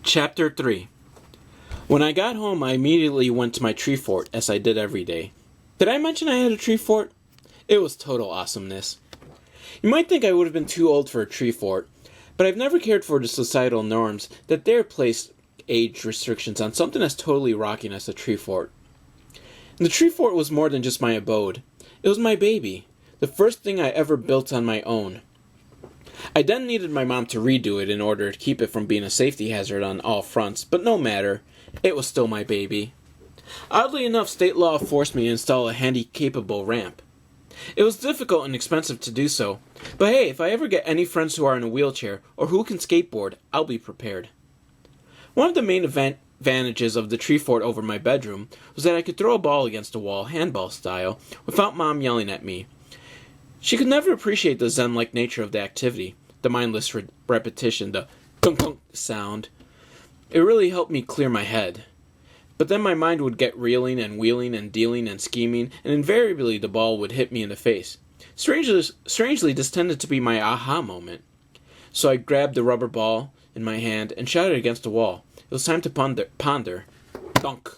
Chapter 3. When I got home, I immediately went to my tree fort, as I did every day. Did I mention I had a tree fort? It was total awesomeness. You might think I would have been too old for a tree fort, but I've never cared for the societal norms that dare place age restrictions on something as totally rocking as a tree fort. And the tree fort was more than just my abode. It was my baby, the first thing I ever built on my own. I then needed my mom to redo it in order to keep it from being a safety hazard on all fronts, but no matter, it was still my baby. Oddly enough, state law forced me to install a handy-capable ramp. It was difficult and expensive to do so, but hey, if I ever get any friends who are in a wheelchair or who can skateboard, I'll be prepared. One of the main advantages of the tree fort over my bedroom was that I could throw a ball against a wall, handball style, without Mom yelling at me. She could never appreciate the zen-like nature of the activity, the mindless repetition, the kunk-kunk sound. It really helped me clear my head. But then my mind would get reeling and wheeling and dealing and scheming, and invariably the ball would hit me in the face. Strangely, this tended to be my aha moment. So I grabbed the rubber ball in my hand and shot it against the wall. It was time to ponder. Dunk.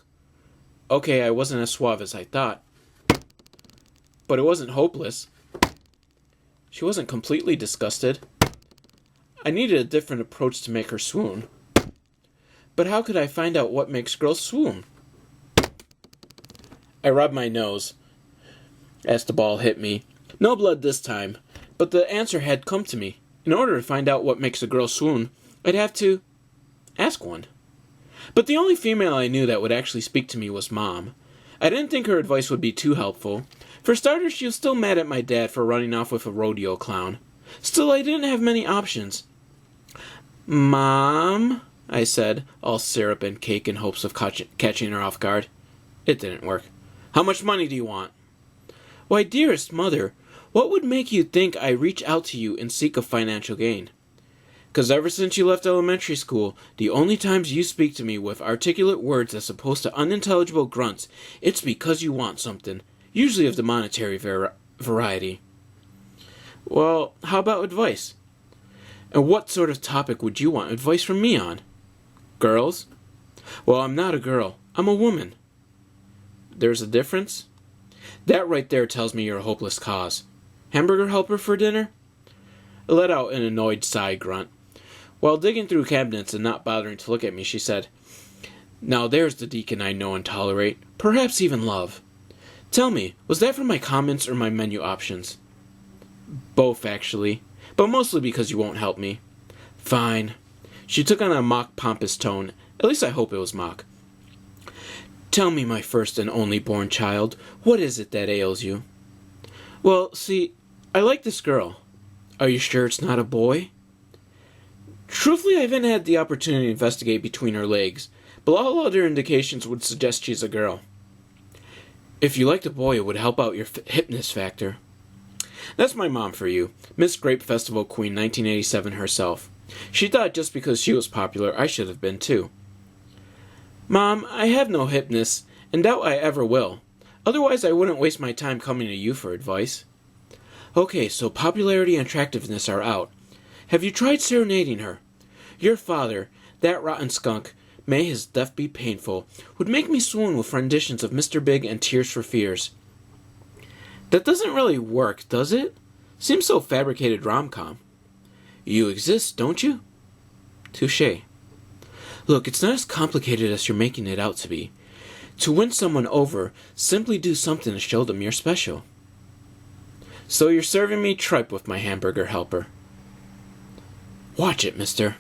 Okay, I wasn't as suave as I thought. But it wasn't hopeless. She wasn't completely disgusted. I needed a different approach to make her swoon. But how could I find out what makes girls swoon? I rubbed my nose as the ball hit me. No blood this time, but the answer had come to me. In order to find out what makes a girl swoon, I'd have to ask one. But the only female I knew that would actually speak to me was Mom. I didn't think her advice would be too helpful. For starters, she was still mad at my dad for running off with a rodeo clown. Still, I didn't have many options. "Mom," I said, all syrup and cake in hopes of catching her off guard. It didn't work. "How much money do you want?" "Why, dearest mother, what would make you think I reach out to you and seek a financial gain? 'Cause ever since you left elementary school, the only times you speak to me with articulate words as opposed to unintelligible grunts, it's because you want something, usually of the monetary variety." "Well, how about advice? And what sort of topic would you want advice from me on? Girls? Well, I'm not a girl. I'm a woman." "There's a difference?" "That right there tells me you're a hopeless cause. Hamburger helper for dinner?" I let out an annoyed sigh grunt. While digging through cabinets and not bothering to look at me, she said, "Now there's the Deacon I know and tolerate, perhaps even love. Tell me, was that from my comments or my menu options?" "Both, actually, but mostly because you won't help me." "Fine." She took on a mock pompous tone. At least I hope it was mock. "Tell me, my first and only born child, what is it that ails you?" "Well, see, I like this girl." "Are you sure it's not a boy?" Truthfully, I haven't had the opportunity to investigate between her legs, but all other indications would suggest she's a girl. "If you liked a boy, it would help out your hipness factor." That's my mom for you, Miss Grape Festival Queen 1987 herself. She thought just because she was popular, I should have been too. "Mom, I have no hipness, and doubt I ever will. Otherwise, I wouldn't waste my time coming to you for advice." "Okay, so popularity and attractiveness are out. Have you tried serenading her? Your father, that rotten skunk, may his death be painful, would make me swoon with renditions of Mr. Big and Tears for Fears." "That doesn't really work, does it? Seems so fabricated rom-com." "You exist, don't you?" "Touché. Look, it's not as complicated as you're making it out to be. To win someone over, simply do something to show them you're special." "So you're serving me tripe with my hamburger helper." "Watch it, mister."